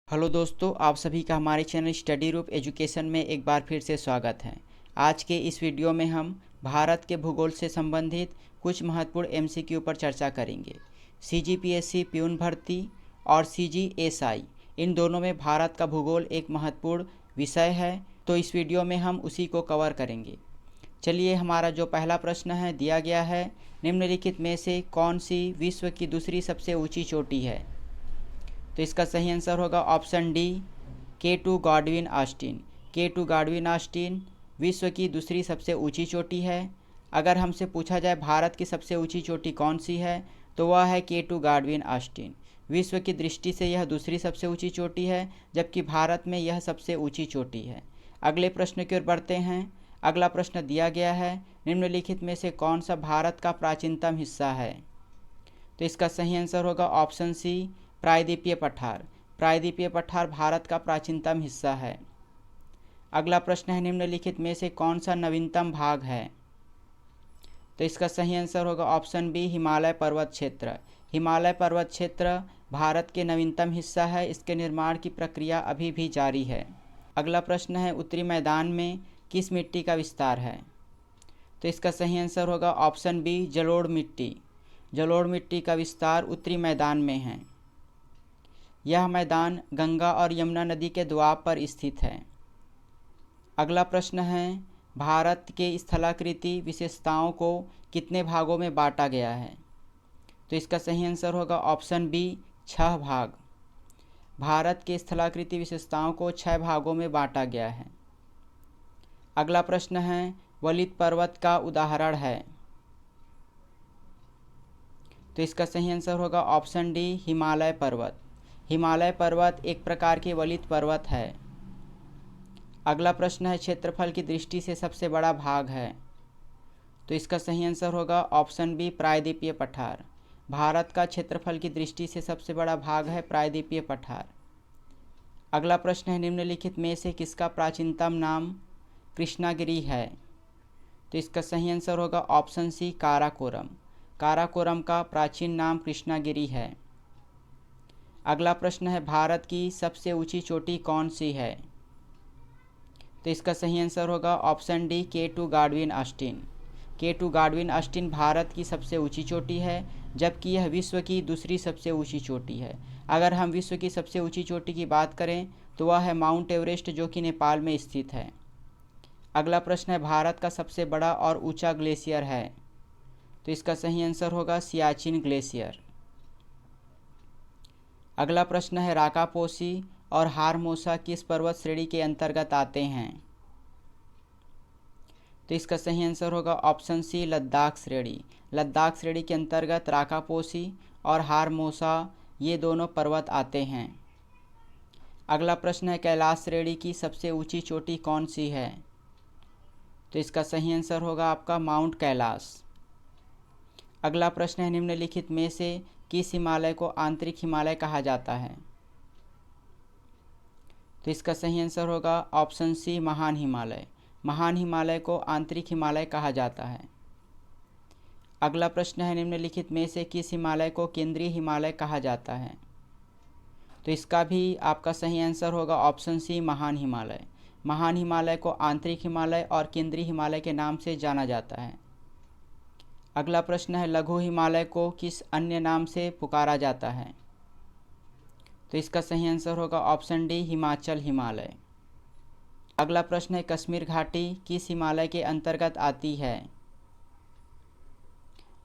Hello दोस्तों, आप सभी का हमारे चैनल स्टडी रूप एजुकेशन में एक बार फिर से स्वागत है। आज के इस वीडियो में हम भारत के भूगोल से संबंधित कुछ महत्वपूर्ण एमसीक्यू पर चर्चा करेंगे। सीजीपीएससी प्यून भर्ती और सीजीएसआई इन दोनों में भारत का भूगोल एक महत्वपूर्ण विषय है, तो इस वीडियो में हम उसी को कवर करेंगे। चलिए, हमारा जो पहला प्रश्न है दिया गया है, निम्नलिखित में से कौन सी विश्व की दूसरी सबसे ऊँची चोटी है? तो इसका सही आंसर होगा option D, K2 Godwin Austen. K2 Godwin Austen विश्व की दूसरी सबसे ऊंची चोटी है। अगर हमसे पूछा जाए भारत की सबसे ऊंची चोटी कौन सी है, तो वह है K2 गॉडविन ऑस्टिन। विश्व की दृष्टि से यह दूसरी सबसे ऊंची चोटी है, जबकि भारत में यह सबसे ऊंची चोटी है। अगले प्रश्न की ओर बढ़ते हैं। अगला प्रश्न दिया गया है, निम्नलिखित में से कौन सा भारत का प्राचीनतम हिस्सा है? तो इसका सही आंसर होगा ऑप्शन सी, प्रायद्वीपीय पठार। प्रायद्वीपीय पठार भारत का प्राचीनतम हिस्सा है। अगला प्रश्न है, निम्नलिखित में से कौन सा नवीनतम भाग है? तो इसका सही आंसर होगा ऑप्शन बी, हिमालय पर्वत क्षेत्र। हिमालय पर्वत क्षेत्र भारत के नवीनतम हिस्सा है। इसके निर्माण की प्रक्रिया अभी भी जारी है। अगला प्रश्न है, उत्तरी मैदान में किस मिट्टी का विस्तार है? तो इसका सही आंसर होगा ऑप्शन बी, जलोढ़ मिट्टी। जलोढ़ मिट्टी का विस्तार उत्तरी मैदान में है। यह मैदान गंगा और यमुना नदी के दोआब पर स्थित है। अगला प्रश्न है, भारत के स्थलाकृति विशेषताओं को कितने भागों में बांटा गया है? तो इसका सही आंसर होगा ऑप्शन बी, 6 भाग। भारत के स्थलाकृति विशेषताओं को 6 भागों में बांटा गया है। अगला प्रश्न है, वलित पर्वत का उदाहरण है? तो इसका सही आंसर होगा ऑप्शन डी, हिमालय पर्वत। हिमालय पर्वत एक प्रकार के वलित पर्वत है। अगला प्रश्न है, क्षेत्रफल की दृष्टि से सबसे बड़ा भाग है? तो इसका सही आंसर होगा ऑप्शन बी, प्रायद्वीपीय पठार। भारत का क्षेत्रफल की दृष्टि से सबसे बड़ा भाग है प्रायद्वीपीय पठार। अगला प्रश्न है, निम्नलिखित में से किसका प्राचीनतम नाम कृष्णागिरी है? तो इसका सही आंसर होगा ऑप्शन सी, काराकोरम। काराकोरम का प्राचीन नाम कृष्णागिरी है। अगला प्रश्न है, भारत की सबसे ऊंची चोटी कौन सी है? तो इसका सही आंसर होगा option D, K2 Godwin Austen. K2 Godwin Austen Bharat की सबसे ऊंची चोटी है, जबकि यह विश्व की दूसरी सबसे ऊंची चोटी है। अगर हम विश्व की सबसे ऊंची चोटी की बात करें तो वह है माउंट एवरेस्ट, जो कि नेपाल में स्थित है। अगला प्रश्न है, भारत का सबसे बड़ा और ऊंचा ग्लेशियर है? तो इसका सही आंसर होगा सियाचिन ग्लेशियर। अगला प्रश्न है, राकापोसी और हारमोसा किस पर्वत श्रेणी के अंतर्गत आते हैं? तो इसका सही आंसर होगा ऑप्शन सी, लद्दाख श्रेणी। लद्दाख श्रेणी के अंतर्गत राकापोसी और हारमोसा ये दोनों पर्वत आते हैं। अगला प्रश्न है, कैलाश श्रेणी की सबसे ऊंची चोटी कौन सी है? तो इसका सही आंसर होगा आपका माउंट कैलाश। अगला प्रश्न है, निम्नलिखित में से किस हिमालय को आंतरिक हिमालय कहा जाता है? तो इसका सही आंसर होगा ऑप्शन सी, महान हिमालय। महान हिमालय को आंतरिक हिमालय कहा जाता है। अगला प्रश्न है, निम्नलिखित में से किस हिमालय को केंद्रीय हिमालय कहा जाता है? तो इसका भी आपका सही आंसर होगा ऑप्शन सी, महान हिमालय। महान हिमालय को आंतरिक हिमालय और केंद्रीय हिमालय के नाम से जाना जाता है। अगला प्रश्न है, लघु हिमालय को किस अन्य नाम से पुकारा जाता है? तो इसका सही आंसर होगा ऑप्शन डी, हिमाचल हिमालय। अगला प्रश्न है, कश्मीर घाटी किस हिमालय के अंतर्गत आती है?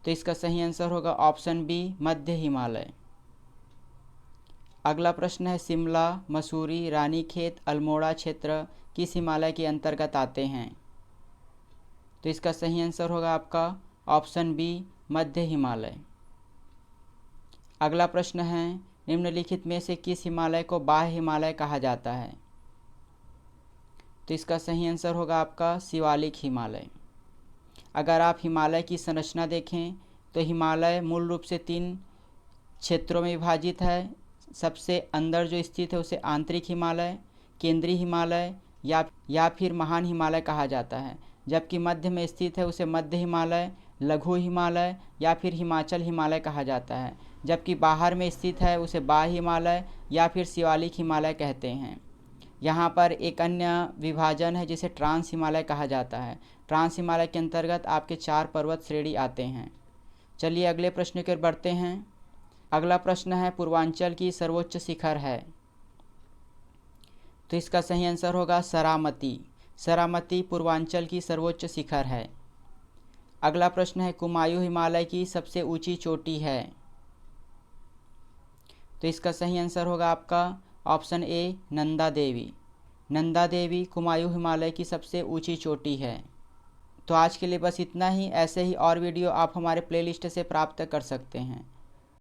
तो इसका सही आंसर होगा ऑप्शन बी, मध्य हिमालय। अगला प्रश्न है, शिमला, मसूरी, रानीखेत, अल्मोड़ा क्षेत्र किस हिमालय के अंतर्गत आते हैं? तो इसका सही आंसर होगा आपका ऑप्शन बी, मध्य हिमालय। अगला प्रश्न है, निम्नलिखित में से किस हिमालय को बाह्य हिमालय कहा जाता है? तो इसका सही आंसर होगा आपका शिवालिक हिमालय। अगर आप हिमालय की संरचना देखें तो हिमालय मूल रूप से 3 क्षेत्रों में विभाजित है। सबसे अंदर जो स्थित है उसे आंतरिक हिमालय, केंद्रीय हिमालय या फिर महान हिमालय कहा जाता है, जबकि मध्य में स्थित है उसे मध्य हिमालय, लघु हिमालय या फिर हिमाचल हिमालय कहा जाता है। जबकि बाहर में स्थित है उसे बाह्य हिमालय या फिर शिवालिक हिमालय कहते हैं। यहाँ पर एक अन्य विभाजन है जिसे ट्रांस हिमालय कहा जाता है। ट्रांस हिमालय के अंतर्गत आपके 4 पर्वत श्रेणी आते हैं। चलिए अगले प्रश्न की ओर बढ़ते हैं। अगला प्रश्न है पूर्वांचल की सर्वोच्च शिखर है, तो इसका सही आंसर होगा सरामती। सरामती पूर्वांचल की सर्वोच्च शिखर है। अगला प्रश्न है कुमायूं हिमालय की सबसे ऊंची चोटी है, तो इसका सही आंसर होगा आपका ऑप्शन ए नंदा देवी। नंदा देवी कुमायूं हिमालय की सबसे ऊंची चोटी है। तो आज के लिए बस इतना ही। ऐसे ही और वीडियो आप हमारे प्लेलिस्ट से प्राप्त कर सकते हैं।